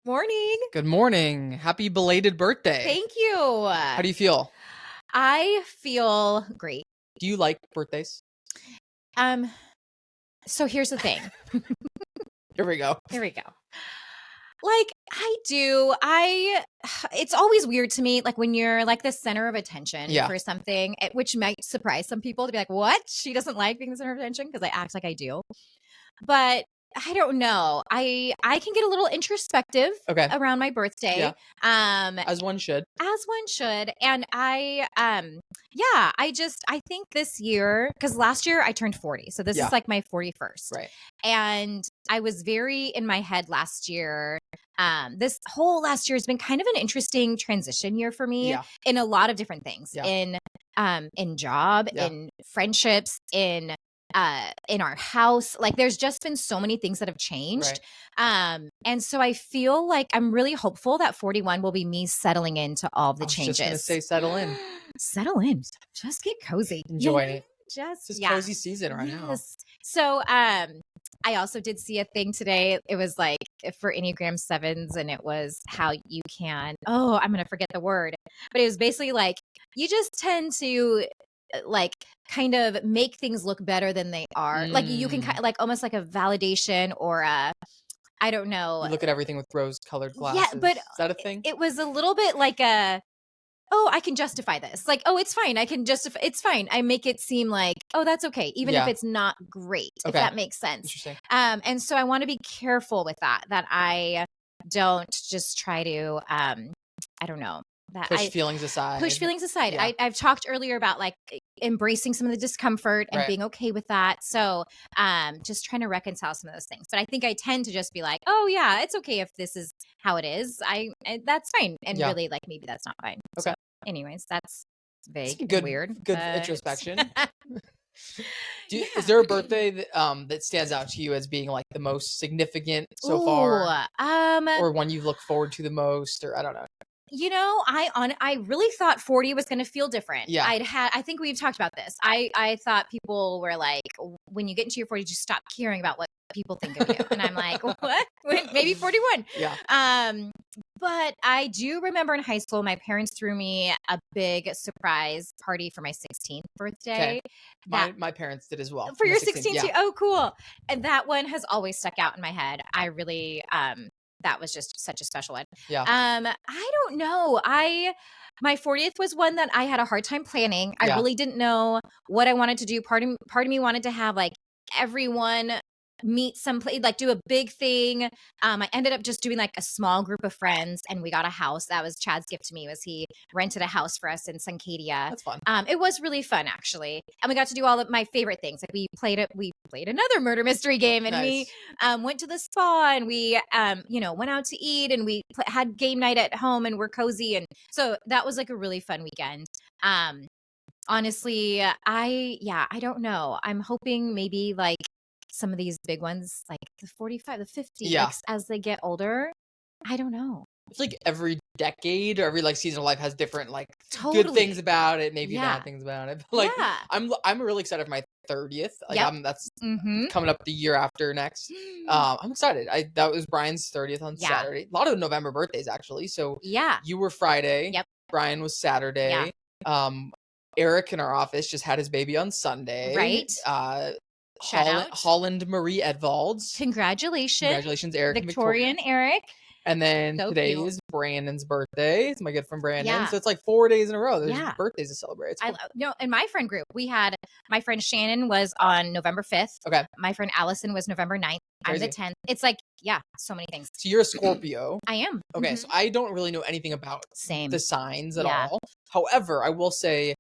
Morning. Good morning. Happy belated birthday. Thank you. How do you feel? I feel great. Do you like birthdays? Um, so here's the thing. Here we go. Here we go. Like, I do. It's always weird to me, like when you're like the center of attention Yeah. for something, which might surprise some people to be like, what? She doesn't like being the center of attention because I act like I do. But I don't know. I can get a little introspective Okay. around my birthday. Yeah. As one should. And I think this year, because last year I turned 40. So this Yeah. is like my 41st. Right. And I was very in my head last year. This whole last year has been kind of an interesting transition year for me in a lot of different things. Yeah. In job, in friendships, in our house. Like there's just been so many things that have changed. Right. And so I feel like I'm really hopeful that 41 will be me settling into all of the changes. Just gonna say settle in. Settle in. Just get cozy. Enjoy it. Just cozy season right now. So I also did see a thing today. It was like for Enneagram 7s, and it was how you can, I'm gonna forget the word. But it was basically like you just tend to like kind of make things look better than they are. Like you can like almost like a validation or a, I don't know. You look at everything with rose-colored glasses. Yeah, but is that a thing? It was a little bit like I can justify this. Like, it's fine. I can justify. It's fine. I make it seem like, that's okay, even if it's not great. Okay. If that makes sense. Interesting. And so I want to be careful with that I don't just try to, I don't know. Push feelings aside. Yeah. I've talked earlier about like embracing some of the discomfort and being okay with that. So just trying to reconcile some of those things. But I think I tend to just be like, it's okay if this is how it is. That's fine. And really like maybe that's not fine. Okay. So anyways, that's vague good, and weird. Good introspection. Is there a birthday that stands out to you as being like the most significant so far? Or one you look forward to the most, or I don't know. You know, I really thought 40 was going to feel different. Yeah. I think we've talked about this. I thought people were like, when you get into your 40s, you stop caring about what people think of you. And I'm like, what? Maybe 41. Yeah. But I do remember in high school, my parents threw me a big surprise party for my 16th birthday. Okay. My parents did as well. For your 16th too? Oh, cool. And that one has always stuck out in my head. I really, that was just such a special one. Yeah. I don't know. My 40th was one that I had a hard time planning. I really didn't know what I wanted to do. Part of me wanted to have like everyone meet someplace, like do a big thing. I ended up just doing like a small group of friends, and we got a house. That was Chad's gift to me, was he rented a house for us in Suncadia. That's fun. It was really fun actually. And we got to do all of my favorite things. Like we played another murder mystery game, and we went to the spa, and we went out to eat, and we had game night at home, and we're cozy. And so that was like a really fun weekend. Honestly, I don't know. I'm hoping maybe like some of these big ones, like the 45, the 50, like, as they get older. I don't know. It's like every decade or every like season of life has different like good things about it, maybe bad things about it. But, like I'm really excited for my 30th. Like that's coming up the year after next. I'm excited. That was Brian's 30th on Saturday. A lot of November birthdays actually. So you were Friday. Yep. Brian was Saturday. Eric in our office just had his baby on Sunday. Right. Holland Marie Edvalds. Congratulations, Eric. Victoria and Eric. And then today is Brandon's birthday. It's my good friend Brandon. So it's like 4 days in a row. There's birthdays to celebrate. Cool. In my friend group, we had my friend Shannon was on November 5th. Okay. My friend Allison was November 9th. Crazy. I'm the 10th. It's like, so many things. So you're a Scorpio. I am. Okay. So I don't really know anything about the signs at all. However, I will say,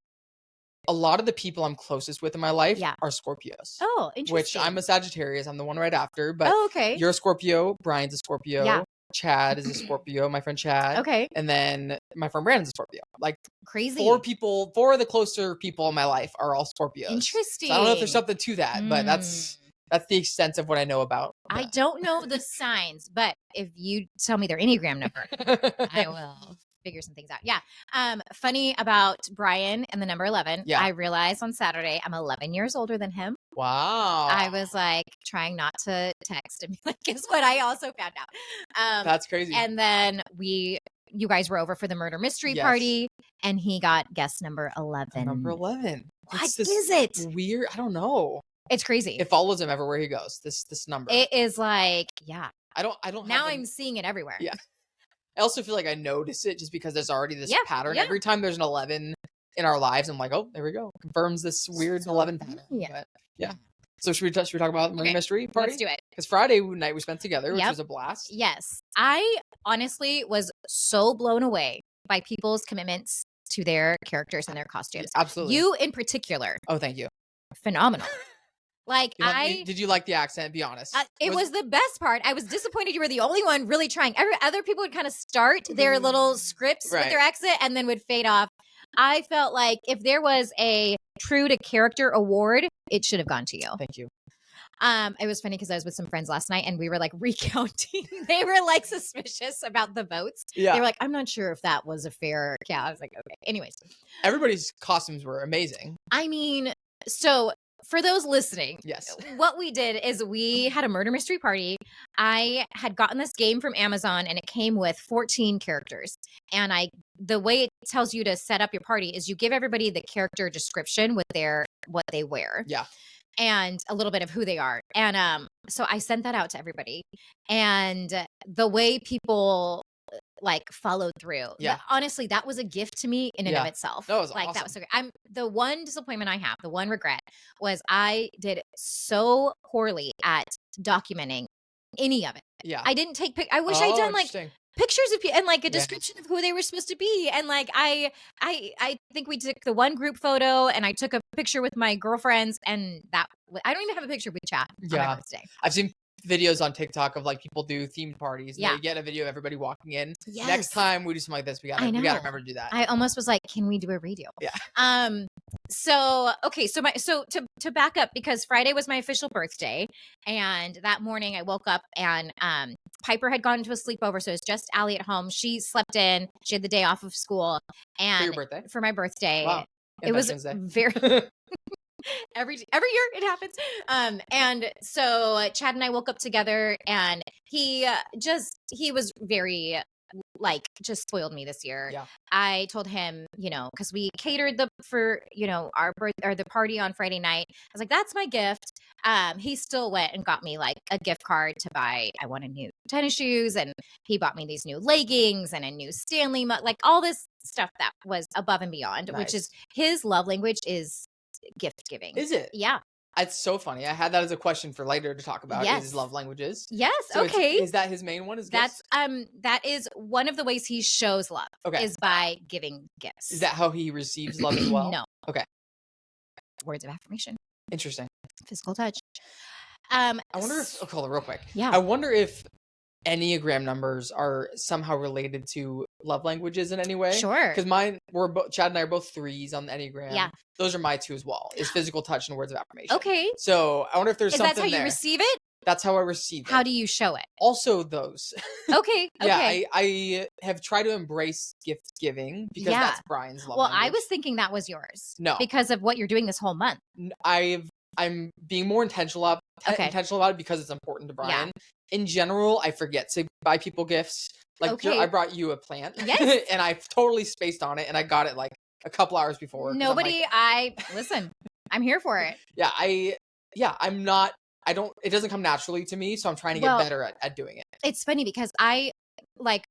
a lot of the people I'm closest with in my life are Scorpios. Oh, interesting. Which I'm a Sagittarius. I'm the one right after. But okay. You're a Scorpio. Brian's a Scorpio. Yeah. Chad is a Scorpio. My friend Chad. Okay. And then my friend Brandon's a Scorpio. Like crazy. 4 of the closer people in my life are all Scorpios. Interesting. So I don't know if there's something to that, but that's the extent of what I know about. I don't know the signs, but if you tell me their Enneagram number, I will figure some things out. Yeah. Funny about Brian and the number 11. I realized on Saturday I'm 11 years older than him. Wow. I was like trying not to text and be like, guess what? I also found out. That's crazy. And then you guys were over for the murder mystery party, and he got guest number 11. Number 11. What is it? Weird. I don't know. It's crazy. It follows him everywhere he goes. This number. It is like, yeah. I don't. Now I'm seeing it everywhere. Yeah. I also feel like I notice it just because there's already this pattern. Yeah. Every time there's an 11 in our lives, I'm like, oh, there we go. Confirms this weird 11 pattern. Yeah. But, yeah. So should we talk about murder mystery party? Let's do it. Because Friday night we spent together, which was a blast. Yes. I honestly was so blown away by people's commitments to their characters and their costumes. Absolutely. You in particular. Oh, thank you. Phenomenal. Like did you like the accent? Be honest. It was the best part. I was disappointed you were the only one really trying. Other people would kind of start their little scripts with their accent and then would fade off. I felt like if there was a true to character award, it should have gone to you. Thank you. It was funny because I was with some friends last night and we were like recounting. They were like suspicious about the votes. Yeah. They were like, I'm not sure if that was a fair count. I was like, okay. Anyways. Everybody's costumes were amazing. I mean, so for those listening, yes, what we did is we had a murder mystery party. I had gotten this game from Amazon and it came with 14 characters. And the way it tells you to set up your party is you give everybody the character description with what they wear. Yeah. And a little bit of who they are. And so I sent that out to everybody. And the way people like followed through. Yeah. Honestly, that was a gift to me in and of itself. That was like awesome. that was so great. The one disappointment I have, the one regret was I did so poorly at documenting any of it. Yeah. I didn't take I wish I'd done like pictures of people and like a description of who they were supposed to be. And like I think we took the one group photo and I took a picture with my girlfriends and I don't even have a picture with Chad on my birthday. I've seen videos on TikTok of like people do themed parties. And they get a video of everybody walking in. Yes. Next time we do something like this, we gotta remember to do that. I almost was like, can we do a radio? Yeah. So okay, so to back up, because Friday was my official birthday, and that morning I woke up and Piper had gone to a sleepover, so it was just Allie at home. She slept in. She had the day off of school, and for your birthday? For my birthday, wow. It was very. Every year it happens. And so Chad and I woke up together and he was very like just spoiled me this year. Yeah. I told him, cause we catered the party on Friday night. I was like, that's my gift. He still went and got me like a gift card to buy. I wanted new tennis shoes and he bought me these new leggings and a new Stanley mug, like all this stuff that was above and beyond, which is his love language is gift giving. Is it? Yeah. It's so funny. I had that as a question for later to talk about. Yes. His love languages. Yes. So okay. Is that his main one? That is one of the ways he shows love. Okay. Is by giving gifts. Is that how he receives love as well? No. Okay. Words of affirmation. Interesting. Physical touch. I wonder if hold on real quick. Yeah. I wonder if Enneagram numbers are somehow related to love languages in any way. Sure. Because Chad and I are both 3s on the Enneagram. Yeah. Those are my 2 as well. Is physical touch and words of affirmation. Okay. So I wonder if there's something there. Is that how you receive it? That's how I receive it. How do you show it? Also those. Okay. Yeah, I have tried to embrace gift giving because that's Brian's love language. I was thinking that was yours. No. Because of what you're doing this whole month. I'm being more intentional about it because it's important to Brian. Yeah. In general, I forget to buy people gifts. Like I brought you a plant, yes, and I totally spaced on it, and I got it like a couple hours before. Listen. I'm here for it. I'm not. I don't. It doesn't come naturally to me, so I'm trying to get better at doing it. It's funny because I like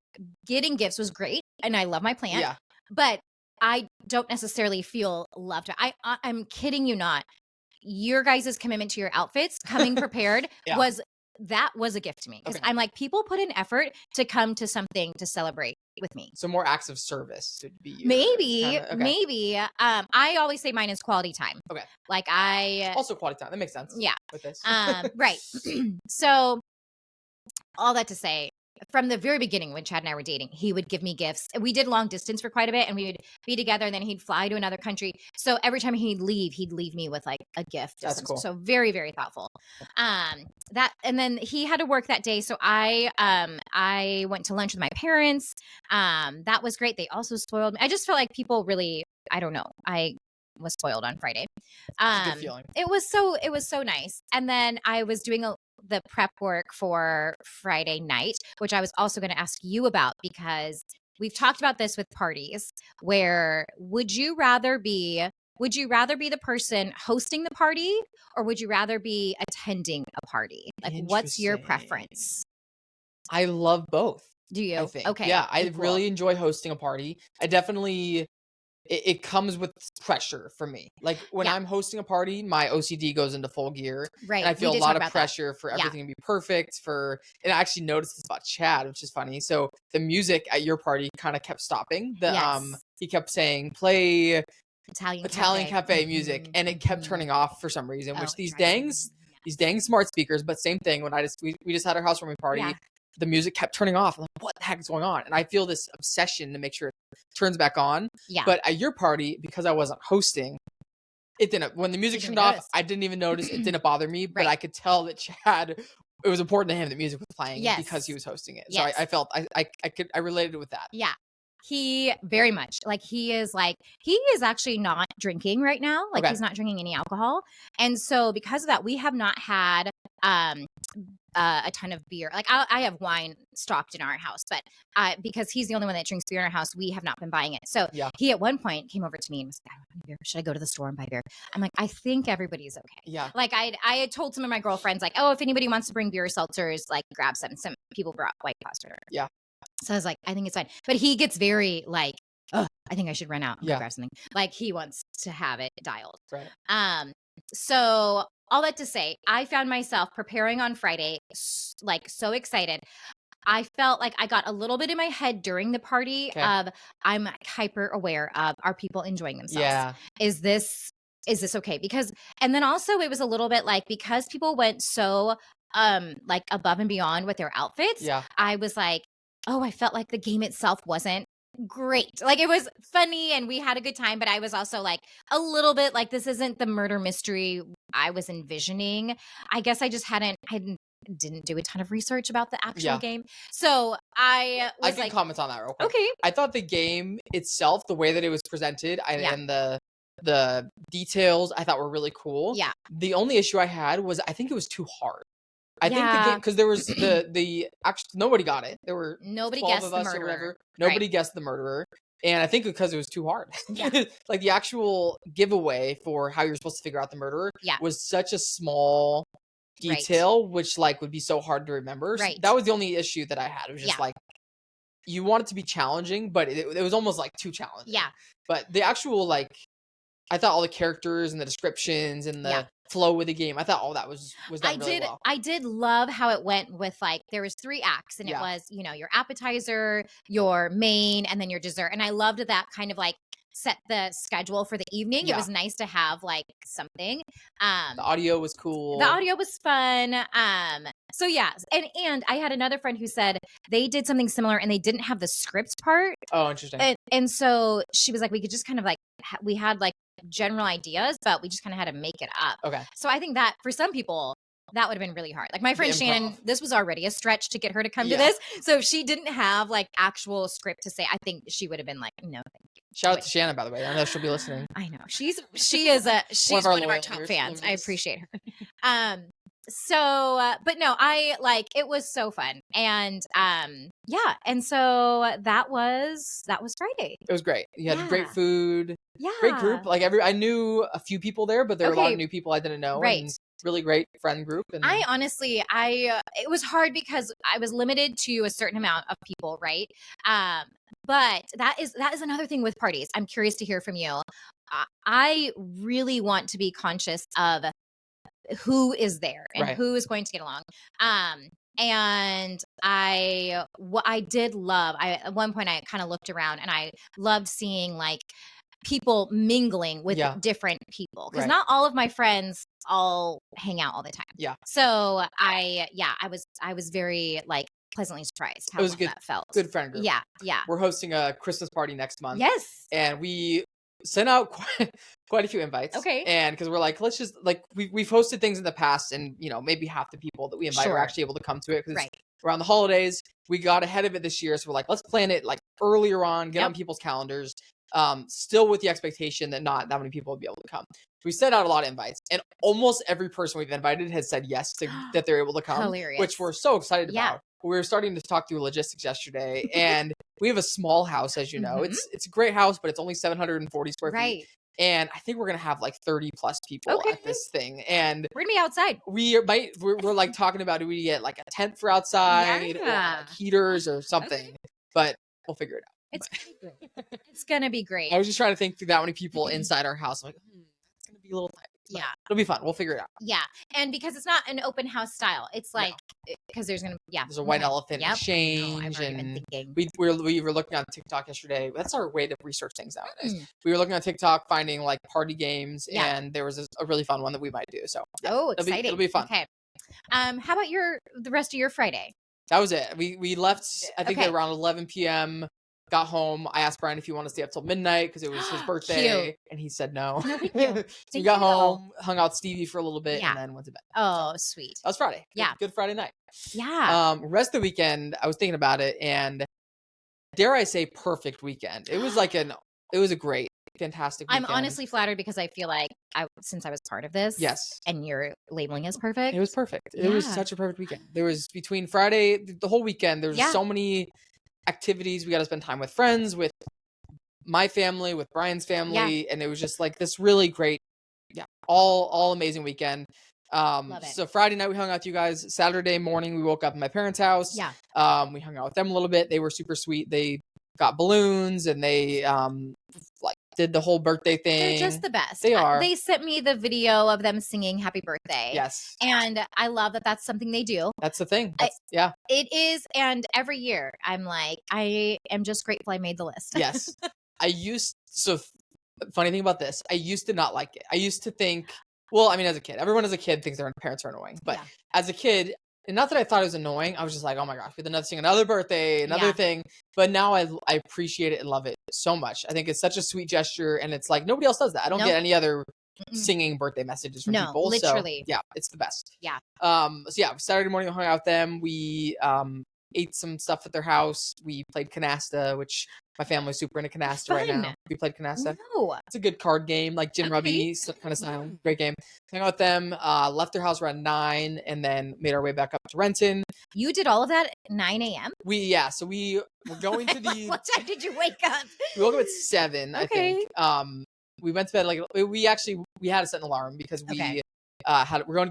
getting gifts was great, and I love my plant. Yeah, but I don't necessarily feel loved. I'm kidding you not. Your guys' commitment to your outfits, coming prepared, was a gift to me. Because I'm like, people put in effort to come to something to celebrate with me. So more acts of service would be maybe. I always say mine is quality time. Okay. Like also quality time. That makes sense. Yeah. With this. Right. So all that to say, from the very beginning when Chad and I were dating, he would give me gifts. We did long distance for quite a bit and we would be together and then he'd fly to another country. So every time he'd leave me with like a gift. That's cool. So very, very thoughtful. And then he had to work that day. So I went to lunch with my parents. That was great. They also spoiled me. I just felt like people really, I don't know. was spoiled on Friday. It's a good feeling. It was so nice. And then I was doing the prep work for Friday night, which I was also going to ask you about, because we've talked about this with parties, where would you rather be the person hosting the party, or would you rather be attending a party? Like, what's your preference? I love both. Do you? I think. Okay. Yeah, I really enjoy hosting a party. I definitely, it comes with pressure for me. Like when I'm hosting a party, my OCD goes into full gear. Right. And I feel a lot of pressure for everything to be perfect. And I actually noticed this about Chad, which is funny. So the music at your party kind of kept stopping. He kept saying, play Italian cafe music, and it kept turning off for some reason, which these dang smart speakers. But same thing, when we just had our housewarming party, the music kept turning off. I'm like, what the heck is going on? And I feel this obsession to make sure it turns back on. But at your party, because I wasn't hosting, it didn't. When the music turned off, I didn't even notice. It didn't bother me, but I could tell that Chad, it was important to him that music was playing because he was hosting it. So I felt I related it with that. Yeah. He very much, like, he is actually not drinking right now. Like, he's not drinking any alcohol. And so because of that, we have not had a ton of beer. Like, I have wine stocked in our house, but because he's the only one that drinks beer in our house, we have not been buying it. So he at one point came over to me and was like, I don't want beer. Should I go to the store and buy beer? I'm like, I think everybody's okay. Yeah. Like, I had told some of my girlfriends, like, oh, if anybody wants to bring beer or seltzers, like, grab some. Some people brought White Claw or whatever. Yeah. So I was like, I think it's fine. But he gets very like, oh, I think I should run out and grab something. Like, he wants to have it dialed. Right. So all that to say, I found myself preparing on Friday, like, so excited. I felt like I got a little bit in my head during the party of, I'm hyper aware of, are people enjoying themselves? Yeah. Is this okay? Because, and then also it was a little bit like, because people went so like above and beyond with their outfits. I was like, oh, I felt like the game itself wasn't great. Like, it was funny and we had a good time, but I was also like a little bit like, this isn't the murder mystery I was envisioning. I guess I just didn't do a ton of research about the actual game. So I can comment on that real quick. Okay. I thought the game itself, the way that it was presented, and the details, I thought were really cool. Yeah. The only issue I had was, I think it was too hard. I think the game, because there was the actually nobody got it. There were nobody 12 guessed of us the murderer. or whatever. Nobody guessed the murderer. And I think because it was too hard. Yeah. Like, the actual giveaway for how you're supposed to figure out the murderer was such a small detail, which, like, would be so hard to remember. So that was the only issue that I had. It was just like, you want it to be challenging, but it was almost like too challenging. Yeah. But the actual, like, I thought all the characters and the descriptions and the flow with the game, I thought all that was done really well. I did love how it went with, like, there was 3 acts, and it was, you know, your appetizer, your main, and then your dessert. And I loved that kind of, like, set the schedule for the evening. It was nice to have, like, something. The audio was cool. The audio was fun. So yeah, and I had another friend who said they did something similar and they didn't have the script part. Oh, interesting. And so she was like, we could just kind of, like, we had, like, general ideas, but we just kind of had to make it up. Okay. So I think that for some people, that would have been really hard. Like, my friend Shannon, this was already a stretch to get her to come to this. So if she didn't have, like, actual script to say, I think she would have been like, no, thank you. Shout out to Shannon, by the way. I know she'll be listening. I know. She's one of our top fans. I appreciate her. But no, it was so fun. And yeah. And so that was Friday. It was great. You had great food. Yeah. Great group. Like, I knew a few people there, but there were a lot of new people I didn't know. Right. And really great friend group. And I honestly, it was hard because I was limited to a certain amount of people, right? But that is another thing with parties. I'm curious to hear from you. I really want to be conscious of who is there and who is going to get along. And I did love, at one point I kind of looked around and I loved seeing, like, people mingling with different people, because not all of my friends all hang out all the time. Yeah. So I was very, like, pleasantly surprised how that felt. Good friend group. Yeah. Yeah. We're hosting a Christmas party next month. Yes. And we sent out quite a few invites. Okay. And because we're like, let's just, like, we've hosted things in the past, and, you know, maybe half the people that we invite are actually able to come to it because around the holidays. We got ahead of it this year, so we're like, let's plan it, like, earlier on, get on people's calendars. still with the expectation that not that many people would be able to come. We sent out a lot of invites, and almost every person we've invited has said yes to that they're able to come. Hilarious. Which we're so excited about. We were starting to talk through logistics yesterday, and we have a small house, as you know. It's a great house, but it's only 740 square feet. And I think we're gonna have like 30 plus people at this thing, and we're gonna be outside. We're like talking about, do we get like a tent for outside or like heaters or something? But we'll figure it out. It's gonna be great. It's gonna be great. I was just trying to think through that many people inside our house. I'm like, it's gonna be a little tight. Yeah, it'll be fun. We'll figure it out. Yeah, and because it's not an open house style, it's like because there's a white elephant exchange, and we were looking on TikTok yesterday. That's our way to research things nowadays. We were looking on TikTok, finding like party games, and there was a really fun one that we might do. So exciting! It'll be fun. Okay, how about the rest of your Friday? That was it. We left. I think around 11 p.m. Got home. I asked Brian if he wanted to stay up till midnight because it was his birthday, and he said no. No, thank you. So we got home, hung out with Stevie for a little bit, and then went to bed. Oh, sweet. That was Friday. Yeah, good Friday night. Yeah. Rest of the weekend, I was thinking about it, and dare I say, perfect weekend. It was like it was a great, fantastic weekend. I'm honestly flattered because I feel like since I was part of this, and you're labeling as perfect. It was perfect. It was such a perfect weekend. There was between Friday, the whole weekend. There was so many activities. We got to spend time with friends, with my family, with Brian's family, and it was just like this really great, all amazing weekend. Love it. So Friday night we hung out with you guys. Saturday morning we woke up at my parents' house. We hung out with them a little bit. They were super sweet. They got balloons and they like did the whole birthday thing. They're just the best. They are. They sent me the video of them singing happy birthday. Yes. And I love that that's something they do. That's the thing. It is. And every year I'm like, I am just grateful I made the list. Yes. Funny thing about this, I used to not like it. I used to think, well, I mean, as a kid, everyone as a kid thinks their parents are annoying. But as a kid, and not that I thought it was annoying, I was just like, oh my gosh, we had another birthday, another thing. But now I appreciate it and love it so much. I think it's such a sweet gesture, and it's like nobody else does that. I don't get any other singing birthday messages from people. Literally. So, it's the best. Yeah. Saturday morning we hung out with them. We ate some stuff at their house. We played canasta, which my family's super into canasta right now. We played canasta. No. It's a good card game, like Gin Rummy kind of style. Great game. Hung out with them. Left their house around 9, and then made our way back up to Renton. You did all of that at 9 a.m.? So we were going to the. What time did you wake up? We woke up at 7. I think. We went to bed we had to set an alarm because we're going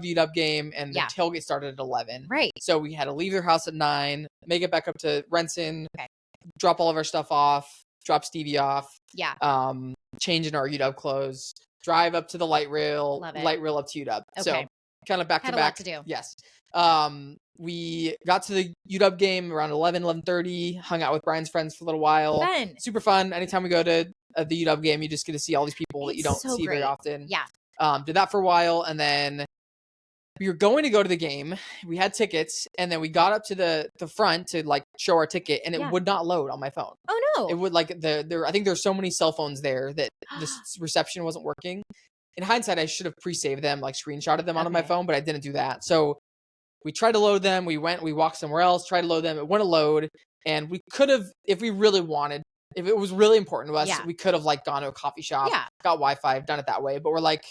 to the UW game, and the tailgate started at 11. Right. So we had to leave their house at 9, make it back up to Renton, drop all of our stuff off, drop Stevie off, change in our UW clothes, drive up to the light rail up to UW. Okay. So kind of back to back. A lot to do. Yes. We got to the UW game around 11:30, hung out with Brian's friends for a little while. Fun. Super fun. Anytime we go to the UW game, you just get to see all these people that you don't see very often. Yeah. Did that for a while, and then we were going to go to the game. We had tickets, and then we got up to the front to like show our ticket, and it would not load on my phone. Oh no! It would I think there's so many cell phones there that the reception wasn't working. In hindsight, I should have pre-saved them, like screenshotted them onto my phone, but I didn't do that. So we tried to load them. We walked somewhere else, tried to load them. It wouldn't load, and we could have, if we really wanted. If it was really important to us, we could have like gone to a coffee shop, got Wi-Fi, done it that way. But we're like,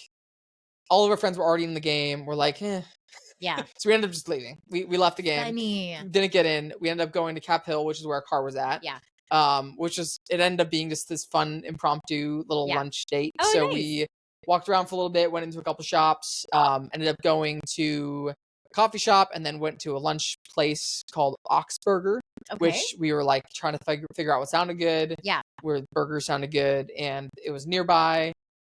all of our friends were already in the game. We're like, Yeah. So we ended up just leaving. We left the game. Funny. Didn't get in. We ended up going to Cap Hill, which is where our car was at. Yeah. It ended up being just this fun, impromptu little lunch date. Oh, so nice. We walked around for a little bit, went into a couple shops, ended up going to a coffee shop, and then went to a lunch place called Oxburger. Which we were like trying to figure out what sounded good. Yeah. Where burgers sounded good. And it was nearby.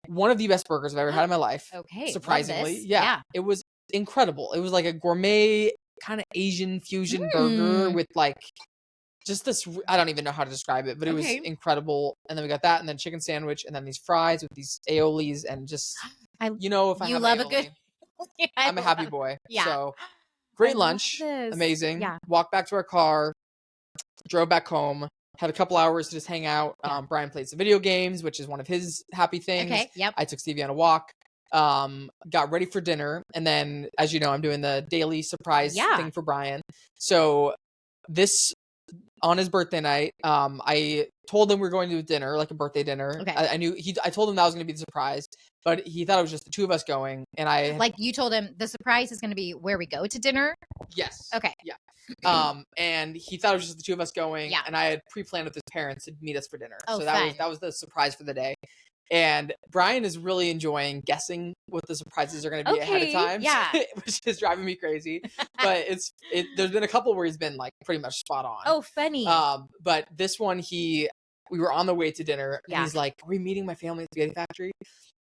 One of the best burgers I've ever had in my life. Okay. Surprisingly. Yeah. It was incredible. It was like a gourmet kind of Asian fusion burger with like just this, I don't even know how to describe it, but it was incredible. And then we got that, and then chicken sandwich, and then these fries with these aiolis, and just, if I have love aioli, a good, I'm a happy boy. Yeah. So great lunch. Amazing. Yeah. Walked back to our car. Drove back home, had a couple hours to just hang out. Brian played some video games, which is one of his happy things. Okay, yep. I took Stevie on a walk, got ready for dinner. And then, as you know, I'm doing the daily surprise thing for Brian. So on his birthday night, I told him we were going to dinner, like a birthday dinner. Okay. I told him that was going to be the surprise, but he thought it was just the two of us going. And like you told him the surprise is going to be where we go to dinner. Yes. Okay. Yeah. And he thought it was just the two of us going. Yeah. And I had pre-planned with his parents to meet us for dinner. Oh, so fun. that was the surprise for the day. And Brian is really enjoying guessing what the surprises are going to be ahead of time. Yeah. Which is driving me crazy. But there's been a couple where he's been like pretty much spot on. Oh, funny. But this one, we were on the way to dinner and he's like, are we meeting my family at the Spaghetti Factory?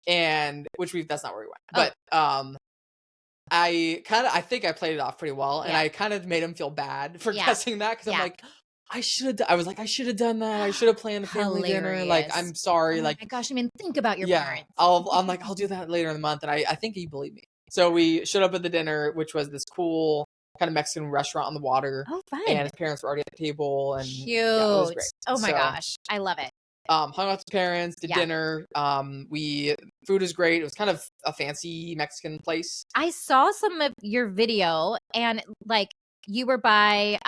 And that's not where we went. But I think I played it off pretty well, and I kind of made him feel bad for guessing that because I'm like, I should have done that. I should have planned a family dinner. Like, I'm sorry. Oh like, my gosh, I mean, think about your parents. I'll do that later in the month, and I think he believed me. So we showed up at the dinner, which was this cool kind of Mexican restaurant on the water. Oh, fun! And his parents were already at the table, and cute. Yeah, it was great. Oh my gosh, I love it. Hung out with his parents, did dinner. Food was great. It was kind of a fancy Mexican place. I saw some of your video, and like you were by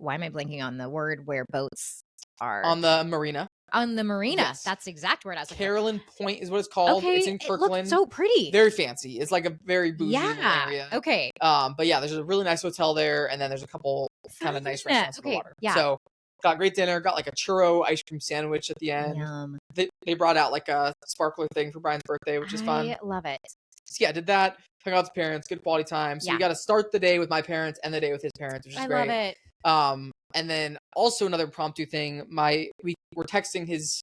why am I blanking on the word where boats are? On the marina. On the marina. Yes. That's the exact word I was looking for. Carolyn Point is what it's called. Okay, it's in Kirkland. It looked so pretty. Very fancy. It's like a very bougie area. Okay. But yeah, there's a really nice hotel there, and then there's a couple kind of nice restaurants on the water. Yeah. So got great dinner, got like a churro ice cream sandwich at the end. Yum. They brought out like a sparkler thing for Brian's birthday, which is fun. I love it. So yeah, did that. Hung out with the parents, good quality time. So we got to start the day with my parents and the day with his parents, which is great. I love it. And then also another impromptu thing, we were texting his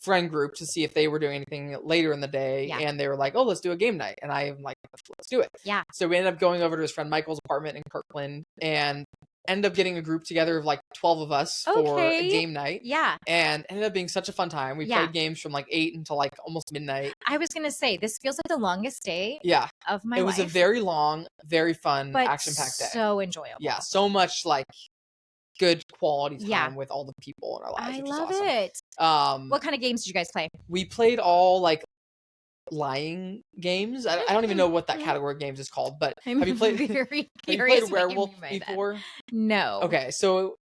friend group to see if they were doing anything later in the day, and they were like, oh, let's do a game night. And I'm like, let's do it. Yeah. So we ended up going over to his friend Michael's apartment in Kirkland and ended up getting a group together of like 12 of us for a game night. Yeah. And ended up being such a fun time. We played games from like 8 until like almost midnight. I was going to say, this feels like the longest day of my life. It was a very long, very fun, action-packed day. So enjoyable. Yeah, so much like good quality time with all the people in our lives. I which love is awesome. it. What kind of games did you guys play? We played all like lying games. I don't even know what that category of games is called, but have you played Werewolf before? No. Okay, so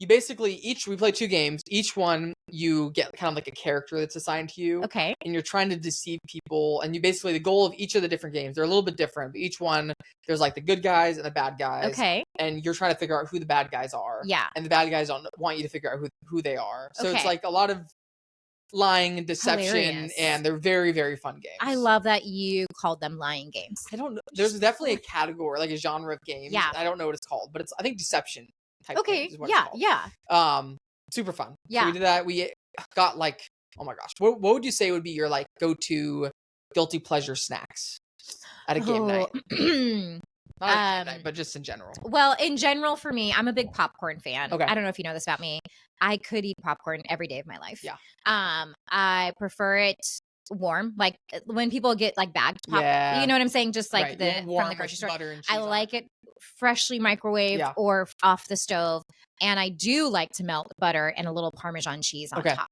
you basically we play 2 games. Each one you get kind of like a character that's assigned to you. Okay. And you're trying to deceive people. And the goal of each of the different games, they're a little bit different, but each one there's like the good guys and the bad guys. Okay. And you're trying to figure out who the bad guys are. Yeah. And the bad guys don't want you to figure out who they are. So it's like a lot of lying and deception, and they're very, very fun games. I love that you called them lying games. I don't know. There's definitely a category, like a genre of games. Yeah. I don't know what it's called, but I think deception type games is what it's called. Yeah. Super fun. Yeah. So we did that. We got like, oh my gosh, what would you say would be your like go-to guilty pleasure snacks at a game night? Not a game night, but just in general. Well, in general, for me, I'm a big popcorn fan. Okay. I don't know if you know this about me. I could eat popcorn every day of my life. Yeah. I prefer it warm, like when people get like bagged popcorn. You know what I'm saying? Just like warm, from the grocery store. Butter and cheese I like it freshly microwaved or off the stove, and I do like to melt butter and a little Parmesan cheese on top.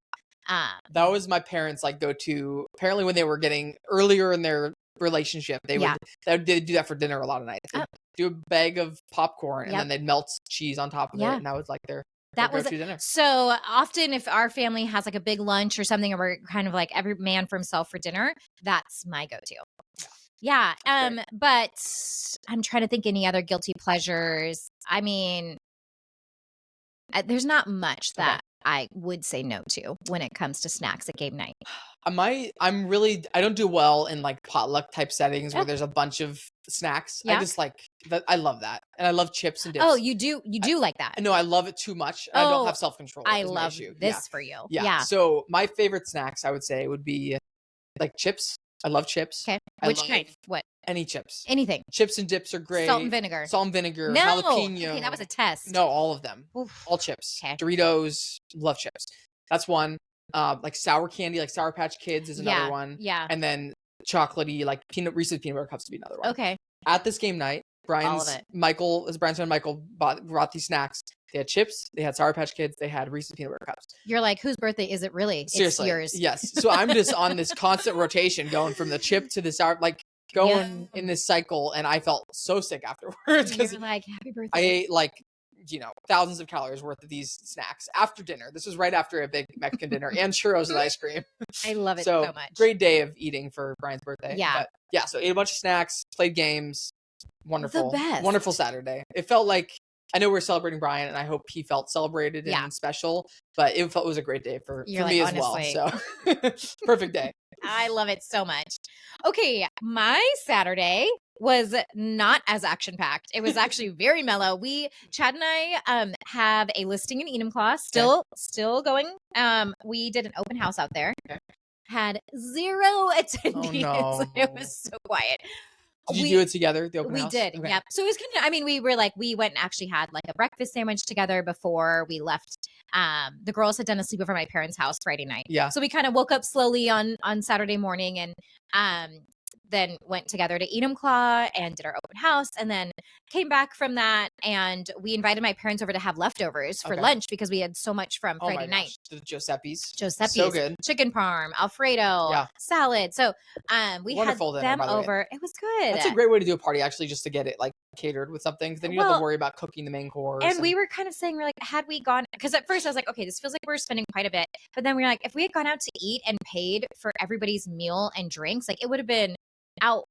That was my parents' like go-to. Apparently, when they were getting earlier in their relationship, they would do that for dinner a lot of nights. They'd do a bag of popcorn and then they'd melt cheese on top of it, and that was like their go-to dinner. So often, if our family has like a big lunch or something, or we're kind of like every man for himself for dinner, that's my go-to. Yeah. But I'm trying to think any other guilty pleasures. I mean, there's not much that I would say no to when it comes to snacks at game night. I don't do well in like potluck type settings where there's a bunch of snacks. I just like that. I love that. And I love chips and dips. Oh, you do like that. No, I love it too much. I don't have self-control. I love this for you. Yeah. So my favorite snacks, I would say, would be like chips. I love chips. Okay. Which kind? What? Any chips. Anything. Chips and dips are great. Salt and vinegar. No. Jalapeno. Okay, that was a test. No, all of them. Oof. All chips. Okay. Doritos. Love chips. That's one. Like sour candy, like Sour Patch Kids is another one. Yeah. And then chocolatey, like Reese's peanut butter cups to be another one. Okay. At this game night, Brian's friend Michael brought these snacks. They had chips, they had Sour Patch Kids, they had Reese's peanut butter cups. You're like, whose birthday is it really? Seriously. It's yours. Yes. So I'm just on this constant rotation going from the chip to the sour, like going in this cycle, and I felt so sick afterwards. You're like, happy birthday. I ate like thousands of calories worth of these snacks after dinner. This was right after a big Mexican dinner and churros and ice cream. I love it so much. Great day of eating for Brian's birthday. Yeah. But yeah, so ate a bunch of snacks, played games. Wonderful. The best. Wonderful Saturday. It felt like, I know we're celebrating Brian, and I hope he felt celebrated and special, but it was a great day for me as well. So perfect day. I love it so much. Okay, my Saturday was not as action-packed. It was actually very mellow. Chad and I have a listing in Enumclaw, still going. We did an open house out there. Okay. Had 0 attendees. Oh, no. It was so quiet. Did you do it together, the open house? We did, okay. Yep. So it was kind of, we went and actually had like a breakfast sandwich together before we left. The girls had done a sleepover at my parents' house Friday night. Yeah. So we kind of woke up slowly on Saturday morning and then went together to Enumclaw and did our open house, and then came back from that, and we invited my parents over to have leftovers for lunch because we had so much from Friday night. The Giuseppe's. So good. Chicken parm, Alfredo, salad. So we wonderful had dinner, them over. It was good. That's a great way to do a party, actually, just to get it like catered with something. Then you don't have to worry about cooking the main course. And we were kind of saying, we're like, had we gone, because at first I was like, okay, this feels like we're spending quite a bit. But then we were like, if we had gone out to eat and paid for everybody's meal and drinks, like it would have been out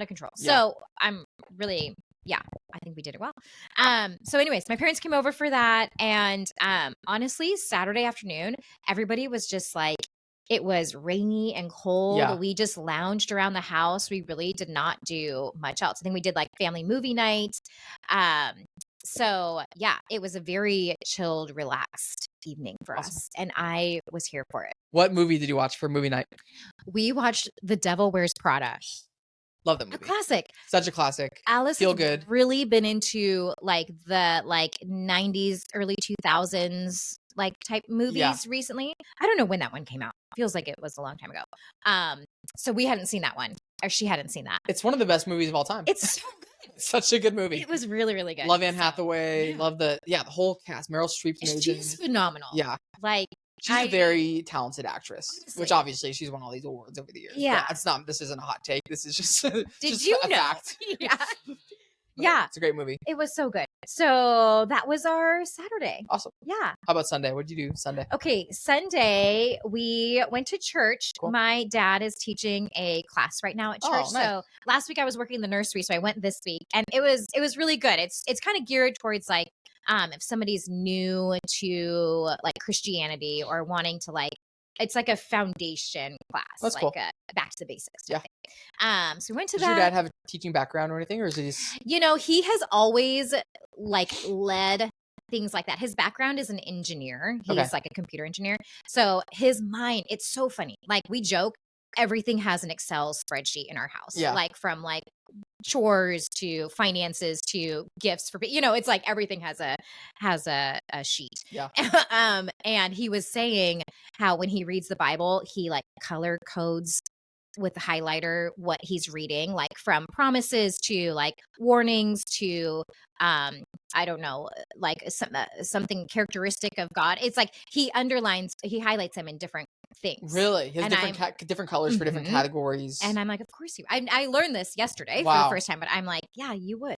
of control. Yeah. So I'm really, I think we did it well. So anyways, my parents came over for that. And honestly, Saturday afternoon, everybody was just like, it was rainy and cold. Yeah. We just lounged around the house. We really did not do much else. I think we did like family movie night. So yeah, it was a very chilled, relaxed evening for us. And I was here for it. What movie did you watch for movie night? We watched The Devil Wears Prada. Love that movie. A classic. Such a classic. Alice Feel good. Really been into like the 90s, early 2000s like type movies recently. I don't know when that one came out. Feels like it was a long time ago. So we hadn't seen that one. Or she hadn't seen that. It's one of the best movies of all time. It's so good. Such a good movie. It was really, really good. Love Anne Hathaway. Love the whole cast. Meryl Streep's amazing. She's phenomenal. Yeah. Like she's a very talented actress, honestly. Which obviously she's won all these awards over the years. Yeah. This isn't a hot take. This is just Did you know? Fact. Yeah. Yeah. It's a great movie. It was so good. So that was our Saturday. Awesome. Yeah. How about Sunday? What did you do Sunday? Okay. Sunday, we went to church. Cool. My dad is teaching a class right now at church. Oh, nice. So last week I was working in the nursery. So I went this week and it was really good. It's kind of geared towards like, if somebody's new to like Christianity or wanting to like, it's like a foundation class. That's like cool. A back to the basics. Yeah. So we went to Does that. your dad have a teaching background or anything, or is he just... he has always like led things like that. His background is an engineer. He's like a computer engineer. So his mind, it's so funny. Like we joke, everything has an Excel spreadsheet in our house. Yeah. Like from like chores to finances to gifts for, it's like everything has a sheet. Yeah. And he was saying how when he reads the Bible, he like color codes with the highlighter what he's reading, like from promises to like warnings to I don't know, like something characteristic of God. It's like he highlights them in different things. Really? He has different colors for different categories. And I'm like, of course you. I learned this yesterday for the first time, but I'm like, yeah, you would.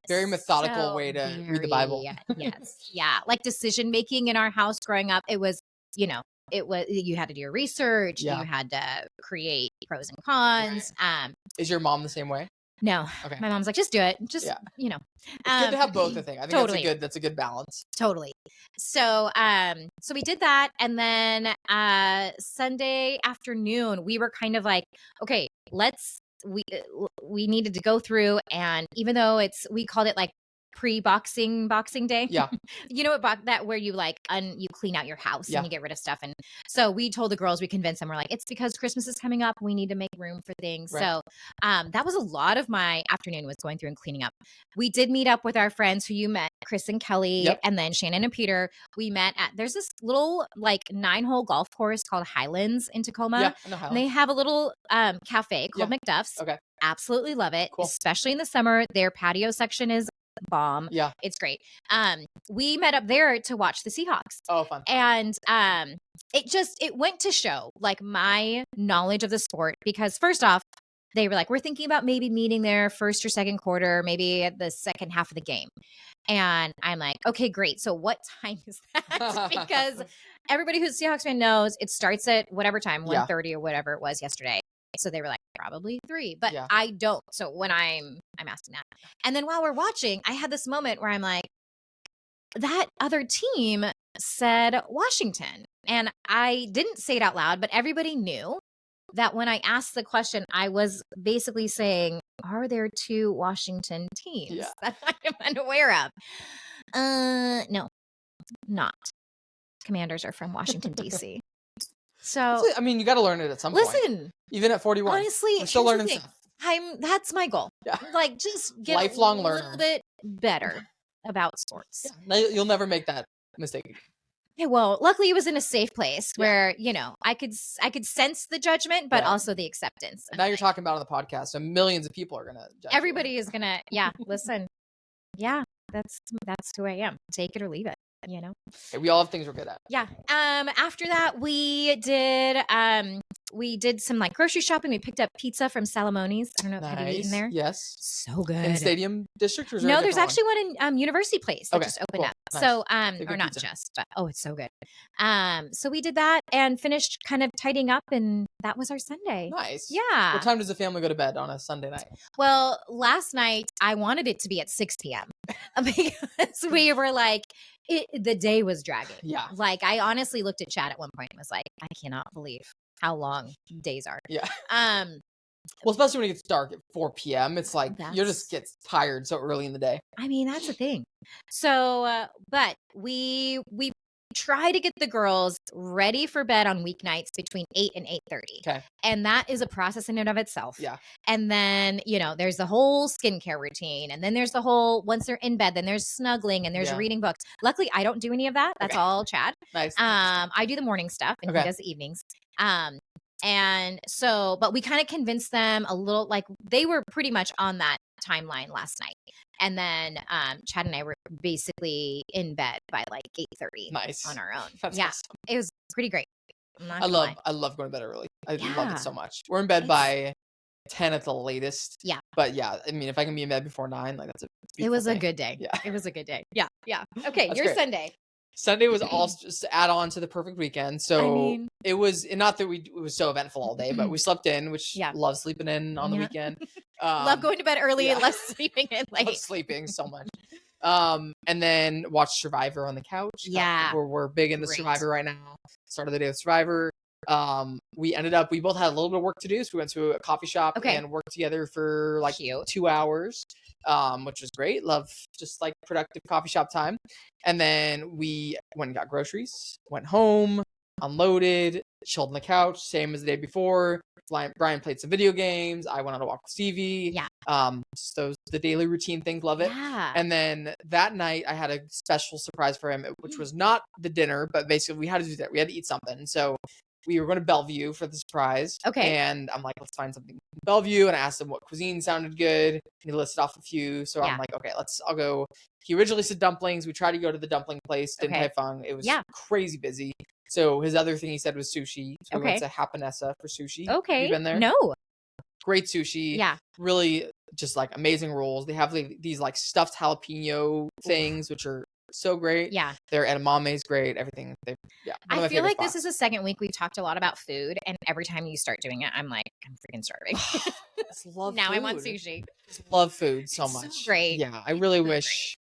Very methodical way to read the Bible. Yes. Yeah. Like decision making in our house growing up, it was, you had to do your research. Yeah. You had to create pros and cons. Is your mom the same way? No. Okay. My mom's like, just do it. Just, It's good to have both, I think. I think that's a good balance. Totally. So, so we did that. And then, Sunday afternoon, we were kind of like, okay, we needed to go through. And even though we called it like Boxing Day. Yeah. That where you like you clean out your house and you get rid of stuff. And so we told the girls, we convinced them, we're like, it's because Christmas is coming up. We need to make room for things. Right. So that was a lot of my afternoon was going through and cleaning up. We did meet up with our friends who you met, Chris and Kelly, and then Shannon and Peter. We met there's this little like 9-hole golf course called Highlands in Tacoma. Yeah, I know Highlands. And they have a little cafe called McDuff's. Okay. Absolutely love it. Cool. Especially in the summer. Their patio section is bomb. Yeah. It's great. We met up there to watch the Seahawks. Oh, fun. And it went to show like my knowledge of the sport, because first off, they were like, we're thinking about maybe meeting there first or second quarter, maybe at the second half of the game. And I'm like, okay, great. So what time is that? Because everybody who's a Seahawks fan knows it starts at whatever time, 1:30 or whatever it was yesterday. So they were like, probably 3, but I don't. So when I'm asking that. And then while we're watching, I had this moment where I'm like, that other team said Washington. And I didn't say it out loud, but everybody knew that when I asked the question, I was basically saying, are there 2 Washington teams that I am unaware of? No, not. Commanders are from Washington, D.C. So, I mean, you got to learn it at some point. Listen, even at 41. Honestly, we're still learning stuff. That's my goal. Yeah. Like, just get lifelong a little bit better about sports. Yeah. You'll never make that mistake. Yeah, well, luckily it was in a safe place where, I could sense the judgment, but also the acceptance. Now you're talking about it on the podcast, so millions of people are going to judge. Everybody is going to, listen. Yeah, that's who I am. Take it or leave it, Okay, we all have things we're good at. Yeah. After that, we did some like grocery shopping. We picked up pizza from Salamoni's. I don't know. Have you eaten there? Yes. So good. In Stadium District? Or no, there's actually one in University Place that just opened up. Nice. So, or not pizza. Just, but it's so good. So we did that and finished kind of tidying up, and that was our Sunday. Nice. Yeah. What time does the family go to bed on a Sunday night? Well, last night I wanted it to be at 6 p.m. because we were like, the day was dragging. Yeah. Like, I honestly looked at Chad at one point and was like, I cannot believe how long days are. Yeah. Well, especially when it gets dark at 4 p.m. It's like you just get tired so early in the day. I mean, that's the thing. So, but we try to get the girls ready for bed on weeknights between 8 and 8:30. Okay. And that is a process in and of itself. Yeah. And then, there's the whole skincare routine. And then there's the whole, once they're in bed, then there's snuggling and there's reading books. Luckily, I don't do any of that. That's all Chad. Nice. I do the morning stuff and he does the evenings. And so, but we kind of convinced them a little, like they were pretty much on that timeline last night. And then Chad and I were basically in bed by like 8:30 on our own. That's awesome. It was pretty great. I love going to bed early. I love it so much. We're in bed by 10 at the latest. Yeah. But yeah, I mean, if I can be in bed before 9, like it was a good day. Yeah. It was a good day. Yeah. Yeah. Okay. Your great. Sunday. Sunday was all just add on to the perfect weekend. So it was not that it was so eventful all day, but we slept in, which love sleeping in on the weekend. Love going to bed early and love sleeping in late. Love sleeping so much. And then watch Survivor on the couch. Yeah. We're big into Survivor right now. Started the day with Survivor. We both had a little bit of work to do. So we went to a coffee shop and worked together for like 2 hours, which was great. Love just like productive coffee shop time. And then we went and got groceries, went home, unloaded, chilled on the couch, same as the day before. Brian played some video games. I went on a walk with Stevie. Yeah. Just the daily routine things. Love it. Yeah. And then that night I had a special surprise for him, which was not the dinner, but basically we had to do that. We had to eat something. So we were going to Bellevue for the surprise. Okay. And I'm like, let's find something in Bellevue. And I asked him what cuisine sounded good. And he listed off a few. So I'm like, okay, I'll go. He originally said dumplings. We tried to go to the dumpling place. Didn't have fun. It was crazy busy. So his other thing he said was sushi. So we went to Hapanessa for sushi. Okay. Have you been there? No. Great sushi. Yeah. Really just like amazing rolls. They have these like stuffed jalapeno things, which are so great. Yeah. Their edamame is great. Everything. I feel like this is the second week we've talked a lot about food, and every time you start doing it, I'm like, I'm freaking starving. Now I want sushi. Just love food so much. So great. Yeah. I really wish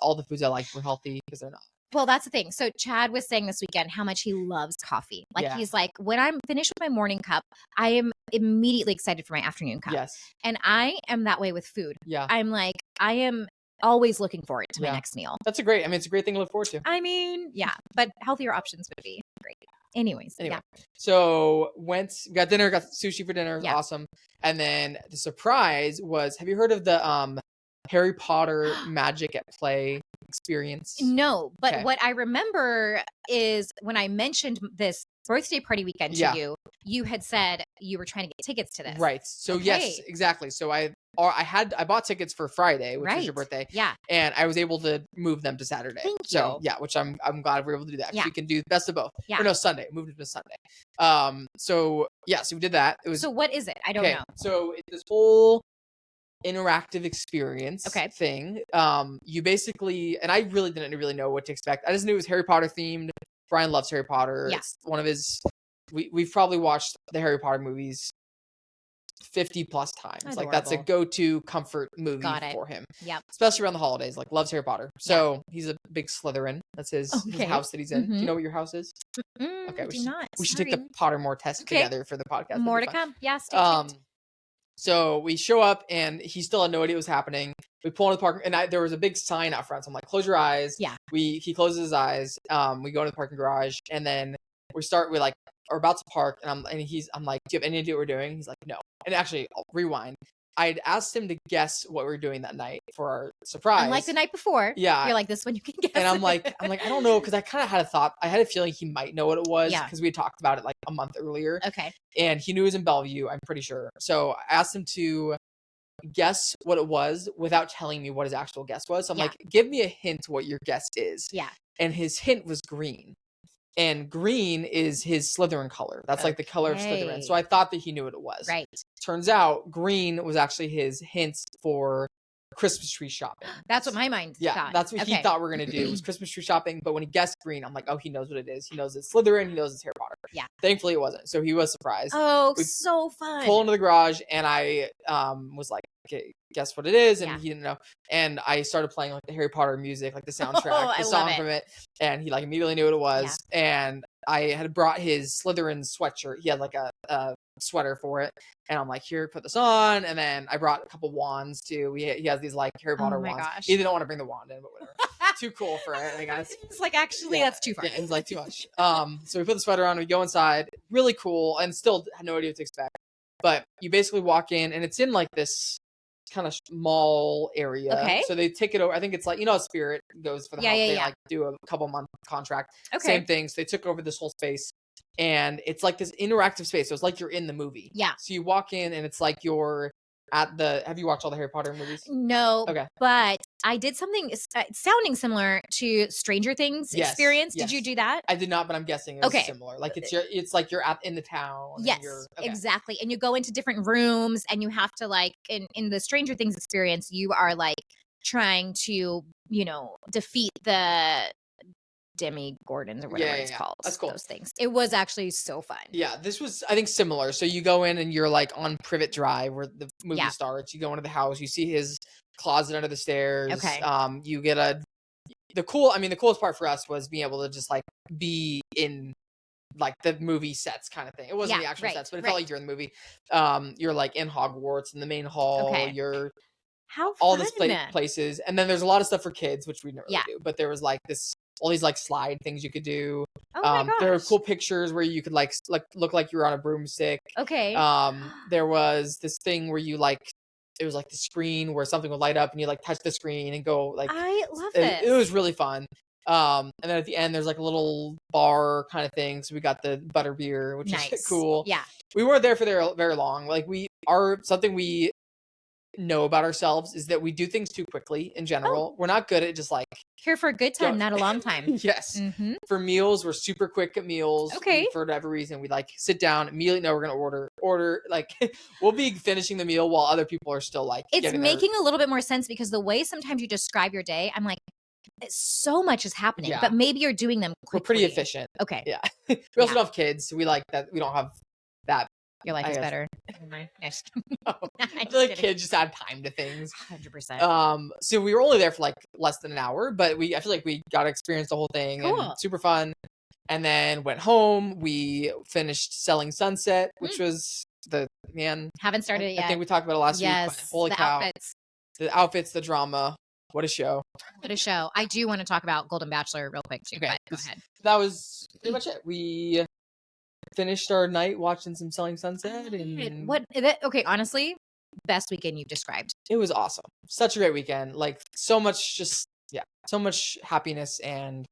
all the foods I like were healthy because they're not. Well, that's the thing. So Chad was saying this weekend how much he loves coffee. Like he's like, when I'm finished with my morning cup, I am immediately excited for my afternoon cup. Yes. And I am that way with food. Yeah. I'm like, I am always looking forward to my next meal. It's a great thing to look forward to. I mean, yeah, but healthier options would be great. Anyway. So we got dinner, got sushi for dinner. It was awesome. And then the surprise was, have you heard of the Harry Potter Magic at Play experience? No, but what I remember is when I mentioned this birthday party weekend to you, you had said you were trying to get tickets to this. Right. So yes, exactly. So I bought tickets for Friday, which was your birthday. Yeah. And I was able to move them to Saturday. Thank you. Yeah, which I'm glad we were able to do that. Yeah. We can do best of both. Yeah. Or no, Sunday. Moved it to Sunday. So we did that. It was. So what is it? I don't know. So it's this whole interactive experience thing. You basically, and I really didn't really know what to expect. I just knew it was Harry Potter themed. Brian loves Harry Potter. Yeah. It's one of his. We've probably watched the Harry Potter movies 50 plus times. Adorable. Like that's a go-to comfort movie for him. Yep. Especially around the holidays. Like loves Harry Potter. So he's a big Slytherin. That's his house that he's in. Do you know what your house is? Okay, we should take the Pottermore test together for the podcast. More to come. Yeah, stay tuned. So we show up and he still had no idea what was happening. We pull into the park and there was a big sign out front. So I'm like, close your eyes. Yeah. He closes his eyes. We go into the parking garage and then we like are about to park and I'm like, do you have any idea what we're doing? He's like, no. And actually, I'll rewind. I'd asked him to guess what we were doing that night for our surprise. Unlike the night before. Yeah. You're like, this one you can guess. And I'm like, I don't know, because I kind of had a thought. I had a feeling he might know what it was because we had talked about it like a month earlier. Okay. And he knew it was in Bellevue, I'm pretty sure. So I asked him to guess what it was without telling me what his actual guess was. So I'm like, give me a hint what your guess is. Yeah. And his hint was green. And green is his Slytherin color. That's like the color of Slytherin. So I thought that he knew what it was. Right. Turns out green was actually his hints for Christmas tree shopping. That's what my mind thought. That's what he thought we were going to do was Christmas tree shopping. But when he guessed green, I'm like, oh, he knows what it is. He knows it's Slytherin. He knows it's Harry Potter. Yeah. Thankfully, it wasn't. So he was surprised. Oh, so fun. Pull into the garage and I was like, okay, guess what it is? And he didn't know. And I started playing like the Harry Potter music, like the soundtrack, the song from it. And he like immediately knew what it was. Yeah. And I had brought his Slytherin sweatshirt. He had like a sweater for it. And I'm like, here, put this on. And then I brought a couple wands too. He has these like Harry Potter wands. Gosh. He didn't want to bring the wand in, but whatever. Too cool for it, I guess. It's like, actually, that's too far. Yeah, it's like too much. So we put the sweater on, we go inside. Really cool. And still had no idea what to expect. But you basically walk in and it's in like this kind of mall area. Okay. So they take it over. I think it's like, Spirit goes for the house. They like do a couple month contract. Okay. Same thing. So they took over this whole space and it's like this interactive space. So it's like you're in the movie. Yeah. So you walk in and it's like you're have you watched all the Harry Potter movies? No. Okay. But I did something sounding similar to Stranger Things experience. Did you do that? I did not, but I'm guessing it was similar. Like it's like you're in the town. Yes, exactly. And you go into different rooms and you have to like, in the Stranger Things experience, you are like trying to, defeat the Demi-Gordons or whatever it's called. That's cool. Those things. It was actually so fun. Yeah, this was, I think, similar. So you go in and you're like on Privet Drive where the movie starts. You go into the house. You see his closet under the stairs. Okay. You get the coolest part for us was being able to just like be in like the movie sets kind of thing. It wasn't the actual sets, but it felt like you're in the movie. You're like in Hogwarts in the main hall. Okay. You're all these places. And then there's a lot of stuff for kids, which we never really do. But there was like all these like slide things you could do. Oh my gosh. There were cool pictures where you could like look like you were on a broomstick. Okay. There was this thing where you like, it was like the screen where something would light up and you like touch the screen and go like, I love it. It was really fun. And then at the end there's like a little bar kind of thing. So we got the butterbeer, which is cool. Yeah. We weren't there for very long. Like something we know about ourselves is that we do things too quickly in general. We're not good at just like here for a good time, not a long time. Yes. Mm-hmm. For meals, we're super quick at meals. Okay. For whatever reason, we like sit down, immediately know we're gonna order. Like we'll be finishing the meal while other people are still like. It's making a little bit more sense because the way sometimes you describe your day, I'm like, so much is happening, but maybe you're doing them quickly. We're pretty efficient. Okay. Yeah. We also don't have kids. So we like that. We don't have that. Your life is better. The kids just add time to things. 100%. So we were only there for like less than an hour, but I feel like we got to experience the whole thing. Cool. And super fun. And then went home. We finished Selling Sunset, which was haven't started it yet. I think we talked about it last week. But holy cow. The outfits, the drama. What a show. What a show. I do want to talk about Golden Bachelor real quick too. Okay. Go ahead. That was pretty much it. We finished our night watching some Selling Sunset. And okay, honestly, best weekend you've described. It was awesome. Such a great weekend. Like so much happiness and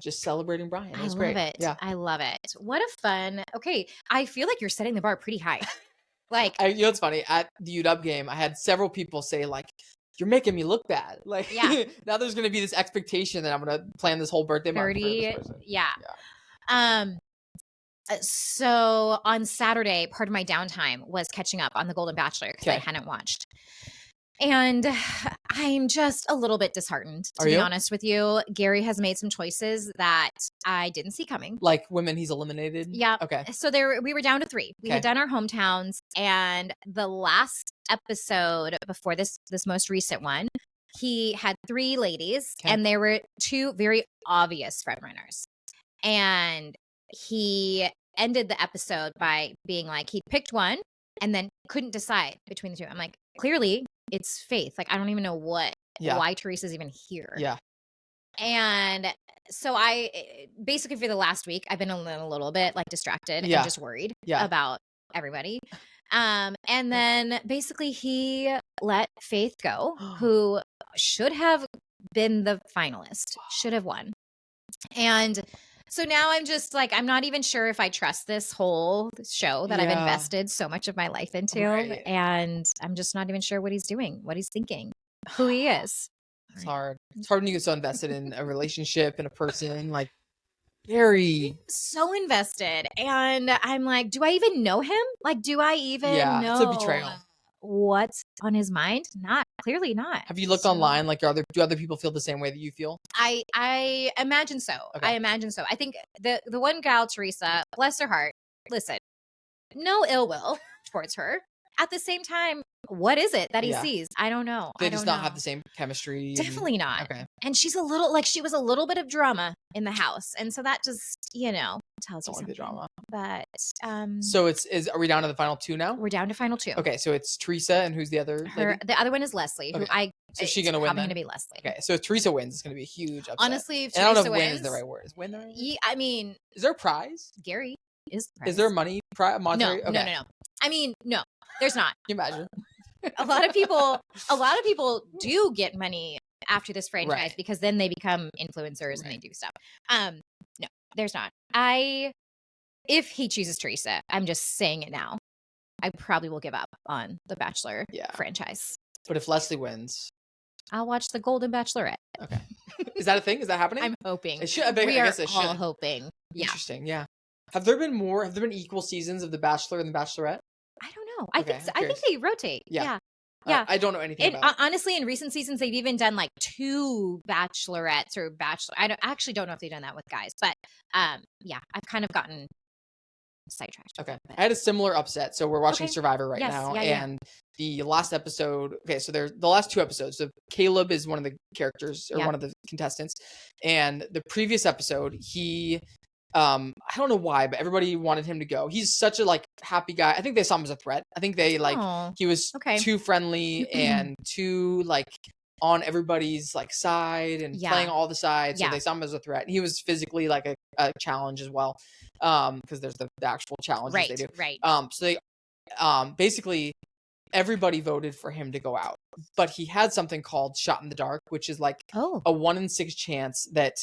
just celebrating Brian. It was great. I love it. Yeah. I love it. What a fun. Okay. I feel like you're setting the bar pretty high. Like, it's funny. At the UW game, I had several people say like, you're making me look bad. Like now there's going to be this expectation that I'm going to plan this whole birthday month for this person. Yeah. So on Saturday, part of my downtime was catching up on The Golden Bachelor because I hadn't watched. And I'm just a little bit disheartened, to be honest with you. Gary has made some choices that I didn't see coming. Like women he's eliminated? Yeah. Okay. So we were down to 3. We had done our hometowns, and the last episode before this most recent one, he had 3 ladies, and there were 2 very obvious front runners. And he ended the episode by being like, he picked one and then couldn't decide between the 2. I'm like, clearly it's Faith. Like, I don't even know why Teresa's even here. Yeah. And so I basically for the last week, I've been a little bit like distracted and just worried about everybody. And then basically he let Faith go, who should have been the finalist, should have won. And so now I'm just like, I'm not even sure if I trust this whole show that I've invested so much of my life into. Right. And I'm just not even sure what he's doing, what he's thinking, who he is. It's hard. It's hard when you get so invested in a relationship and a person, like very so invested. And I'm like, do I even know him? Like, do I even know? It's a betrayal. What's on his mind? Clearly not. Have you looked online? Like, do other people feel the same way that you feel? I imagine so. Okay. I imagine so. I think the one gal, Teresa, bless her heart. Listen, no ill will towards her. At the same time, what is it that he sees? I don't know. They just not have the same chemistry. Definitely not. Okay. And she was a little bit of drama in the house. And so that just, tells you something. The drama. But so are we down to the final 2 now? We're down to final 2. Okay, so it's Teresa, and who's the other lady? The other one is Leslie, who so is she gonna win? Probably gonna be Leslie. Okay, so if Teresa wins, it's gonna be a huge upset. Honestly, if Teresa I don't know if win is the right word. Is win the right word? Yeah, I mean, is there a prize? Gary is the prize. Is there money monetary? No, no. I mean, no, there's not. Can you imagine? A lot of people do get money after this franchise because then they become influencers and they do stuff. No, there's not. If he chooses Teresa, I'm just saying it now, I probably will give up on the Bachelor franchise. But if Leslie wins, I'll watch the Golden Bachelorette. Okay. Is that a thing? Is that happening? I'm hoping. It should. I guess it should. All hoping. Interesting. Yeah. Have there been equal seasons of The Bachelor and The Bachelorette? I don't know. I think they rotate. Yeah. I don't know anything about it. Honestly, in recent seasons, they've even done like 2 bachelorettes or bachelor. I actually don't know if they've done that with guys, but I've kind of gotten sidetracked. Okay. I had a similar upset. So we're watching Survivor right now. And the last episode, so there's the last 2 episodes. So Caleb is one of the characters or one of the contestants. And the previous episode, he I don't know why, but everybody wanted him to go. He's such a happy guy. I think they saw him as a threat. I think they he was too friendly and too on everybody's side and playing all the sides. So they saw him as a threat. He was physically a challenge as well. Because there's the actual challenges they do. Right. So they basically everybody voted for him to go out. But he had something called shot in the dark, which is a 1 in 6 chance that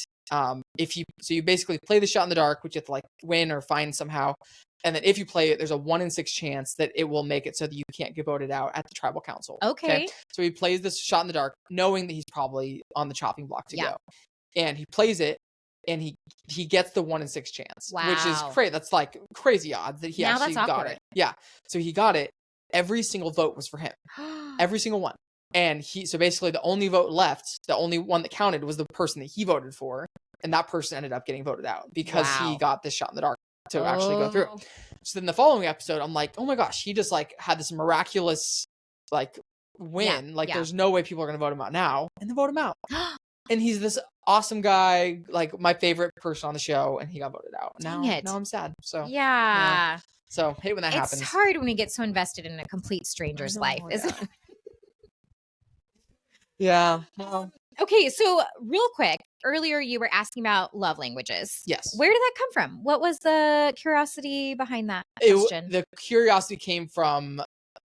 if you basically play the shot in the dark, which you have to win or find somehow, and then if you play it, there's a 1 in 6 chance that it will make it so that you can't get voted out at the tribal council. Okay. So he plays this shot in the dark, knowing that he's probably on the chopping block to go, and he plays it, and he gets the 1 in 6 chance, which is crazy. That's crazy odds that he actually got it. Yeah. So he got it. Every single vote was for him. Every single one. And so basically the only vote left, the only one that counted was the person that he voted for. And that person ended up getting voted out because he got this shot in the dark to actually go through. So then the following episode, I'm like, oh my gosh, he just had this miraculous win. There's no way people are going to vote him out now. And they vote him out. And he's this awesome guy, my favorite person on the show. And he got voted out. Now I'm sad. So yeah. So hate when that happens. It's hard when you get so invested in a complete stranger's life, isn't it? Yeah. Well. Okay, so real quick, earlier you were asking about love languages. Yes. Where did that come from? What was the curiosity behind that question? The curiosity came from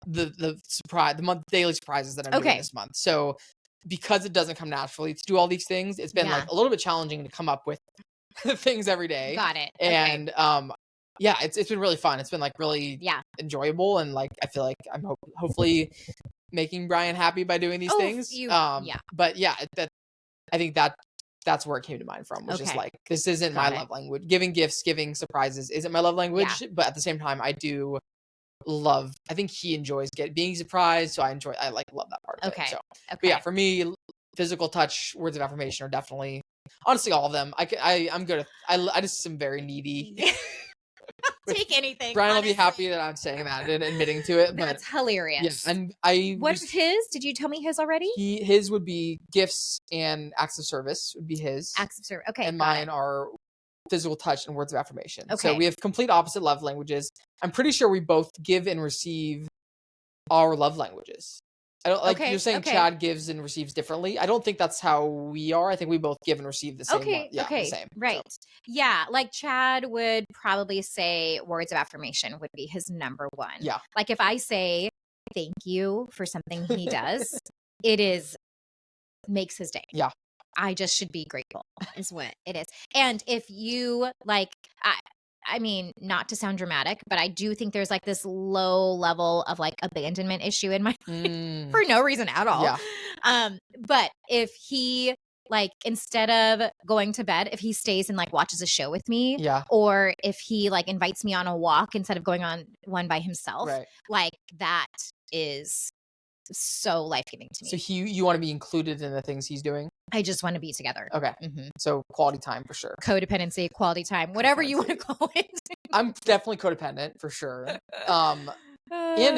the surprise, the daily surprises that I'm doing this month. So because it doesn't come naturally to do all these things, it's been a little bit challenging to come up with things every day. Got it. And it's been really fun. It's been really enjoyable, and I feel like I'm hopefully making Brian happy by doing these things. But I think that's where it came to mind from, was just this isn't my love language. Giving gifts, giving surprises isn't my love language, but at the same time I do love. I think he enjoys being surprised, so I love that part of it. So, but yeah, for me, physical touch, words of affirmation are definitely, honestly, all of them. I'm good. I just am very needy. Take anything. Brian will be happy that I'm saying that and admitting to it. That's hilarious. Yeah, and what's his? Did you tell me his already? His would be gifts and acts of service would be his. Acts of service. Okay. And mine are physical touch and words of affirmation. Okay. So we have complete opposite love languages. I'm pretty sure we both give and receive our love languages. I don't like you're saying Chad gives and receives differently. I don't think that's how we are. I think we both give and receive the same one. Yeah, the same. Right. So. Yeah, like Chad would probably say words of affirmation would be his number one. Yeah. Like if I say thank you for something he does, makes his day. Yeah. I just should be grateful is what it is. And if you like, I mean, not to sound dramatic, but I do think there's like this low level of like abandonment issue in my life for no reason at all. Yeah. But if he like, instead of going to bed, if he stays and like watches a show with me, or if he like invites me on a walk instead of going on one by himself, like that is so life-giving to me. So you want to be included in the things he's doing? I just want to be together. Okay. So quality time for sure. Codependency, quality time, whatever you want to call it. I'm definitely codependent for sure. And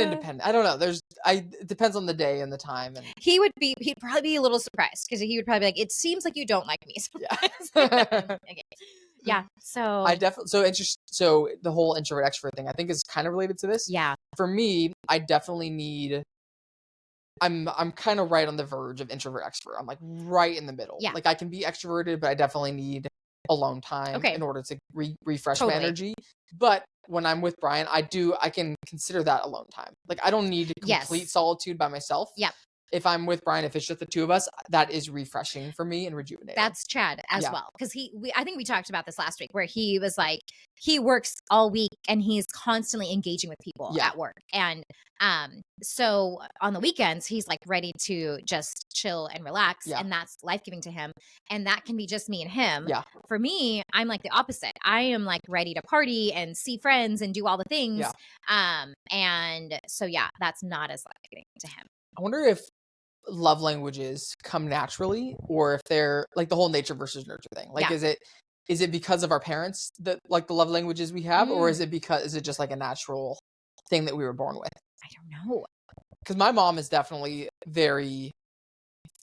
independent. I don't know. It depends on the day and the time. And he'd probably be a little surprised because he would probably be like, it seems like you don't like me. Okay. Yeah. So so the whole introvert extrovert thing I think is kind of related to this. Yeah. For me, I definitely need, I'm kind of right on the verge of introvert extrovert. I'm like right in the middle. Yeah. Like I can be extroverted, but I definitely need alone time in order to refresh my energy. But when I'm with Brian, I can consider that alone time. Like I don't need complete solitude by myself. Yeah. If I'm with Brian, if it's just the two of us, that is refreshing for me and rejuvenating. That's Chad as well. Because I think we talked about this last week where he was like, he works all week and he's constantly engaging with people at work. And so on the weekends, he's like ready to just chill and relax. And that's life-giving to him. And that can be just me and him. Yeah. For me, I'm like the opposite. I am like ready to party and see friends and do all the things. Yeah. And so, yeah, that's not as life-giving to him. I wonder if love languages come naturally or if they're like the whole nature versus nurture thing. Like is it because of our parents that like the love languages we have, or is it just like a natural thing that we were born with? I don't know. Because my mom is definitely very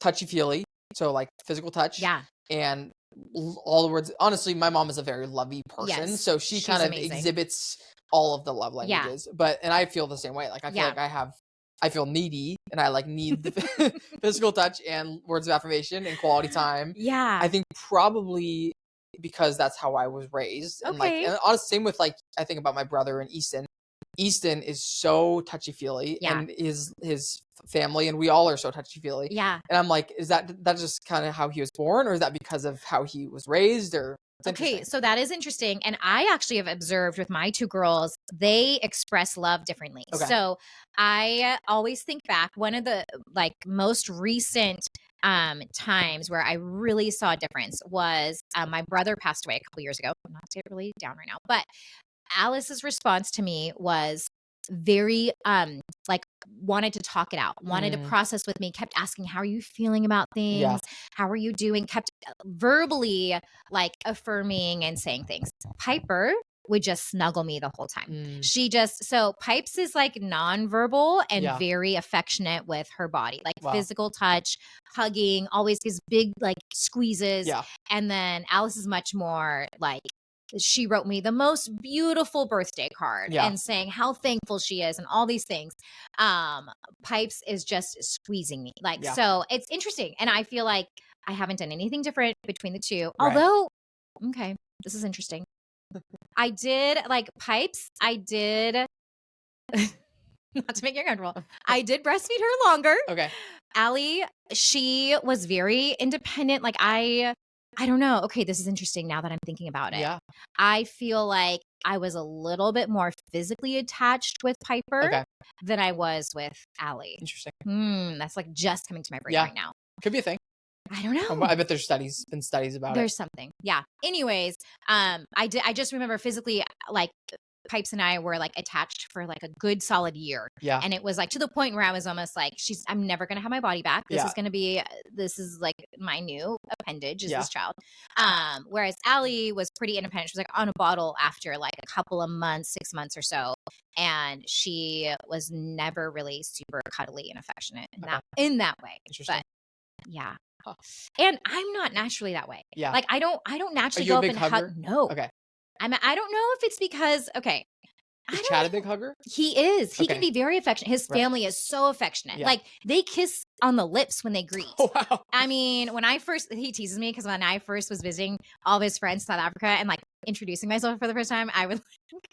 touchy-feely, so like physical touch. Yeah. And all the words. Honestly, my mom is a very lovey person, so she's kind of exhibits all of the love languages. And I feel the same way. Like I feel like I feel needy and I like need the physical touch and words of affirmation and quality time. Yeah. I think probably because that's how I was raised. And and honestly, same with like, I think about my brother and Easton. Easton is so touchy-feely and his family, and we all are so touchy-feely. Yeah. And I'm like, is that just kind of how he was born, or is that because of how he was raised, or? Okay, so that is interesting. And I actually have observed with my two girls, they express love differently. Okay. So I always think back, one of the like most recent times where I really saw a difference was my brother passed away a couple years ago. I'm not to get really down right now, but Alice's response to me was very like wanted to talk it out, wanted to process with me, kept asking, how are you feeling about things? How are you doing? Kept verbally like affirming and saying things. Piper would just snuggle me the whole time. So Pipes is like nonverbal and very affectionate with her body, like physical touch, hugging, always gives big like squeezes. And then Alice is much more like, she wrote me the most beautiful birthday card and saying how thankful she is and all these things. Pipes is just squeezing me. Like, so it's interesting. And I feel like I haven't done anything different between the two. Right. Although, okay, this is interesting. I did like Pipes. I did, not to make you uncomfortable, I did breastfeed her longer. Okay. Allie, she was very independent. Like I don't know. Okay, this is interesting now that I'm thinking about it. Yeah. I feel like I was a little bit more physically attached with Piper than I was with Allie. Interesting. That's like just coming to my brain right now. Could be a thing. I don't know. I bet there's been studies about There's something. Yeah. Anyways, I just remember physically like Pipes and I were like attached for like a good solid year. Yeah. And it was like to the point where I was almost like, I'm never going to have my body back. This is like my new appendage is this child. Whereas Allie was pretty independent. She was like on a bottle after like a couple of months, 6 months or so. And she was never really super cuddly and affectionate in that way. Interesting. But yeah. Huh. And I'm not naturally that way. Yeah. Like I don't naturally go up and hug. No. Okay. I don't know if it's because Is Chad a big hugger? He is. He can be very affectionate. His family is so affectionate. Yeah. Like they kiss on the lips when they greet. Oh, wow. I mean, he teases me because when I first was visiting all of his friends in South Africa and like introducing myself for the first time, I would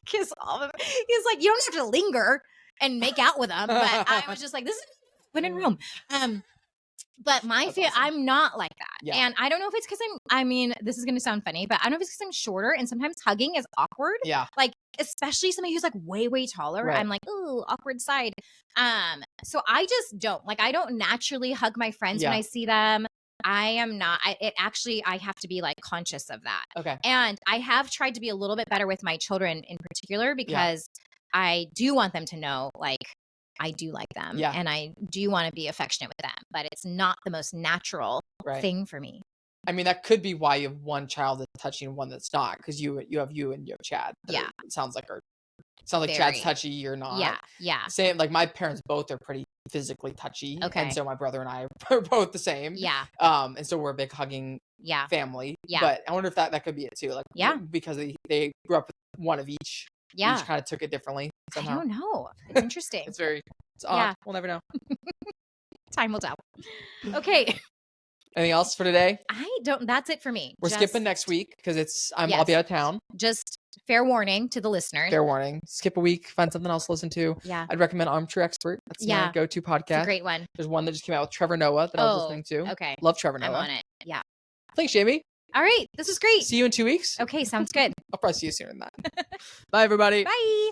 kiss all of them. He's like, you don't have to linger and make out with them. But I was just like, this is when in Rome. But awesome. I'm not like that. Yeah. And I don't know if it's because this is going to sound funny, but I don't know if it's because I'm shorter and sometimes hugging is awkward. Yeah. Like, especially somebody who's like way, way taller. Right. I'm like, ooh, awkward side. So I just don't. Like, I don't naturally hug my friends when I see them. I am not. I have to be like conscious of that. Okay. And I have tried to be a little bit better with my children in particular because I do want them to know, like, I do like them and I do want to be affectionate with them, but it's not the most natural thing for me. I mean, that could be why you have one child that's touchy and one that's not, because you have Chad. Yeah. It sounds like Chad's touchy, you're not. Yeah. Yeah. Same, like my parents both are pretty physically touchy. Okay. And so my brother and I are both the same. Yeah. And so we're a big hugging family. Yeah. But I wonder if that could be it too. Like, because they grew up with one of each. Yeah. Each kind of took it differently somehow. I don't know. It's interesting. It's odd. Yeah. We'll never know. Time will tell. Okay. Anything else for today? That's it for me. We're skipping next week because I'll be out of town. Just fair warning to the listeners. Fair warning. Skip a week, find something else to listen to. Yeah. I'd recommend Armchair Expert. That's my go-to podcast. It's a great one. There's one that just came out with Trevor Noah that I was listening to. Okay. Love Trevor Noah. I'm on it. Yeah. Thanks, Jamie. All right. This was great. See you in 2 weeks. Okay. Sounds good. I'll probably see you sooner than that. Bye, everybody. Bye.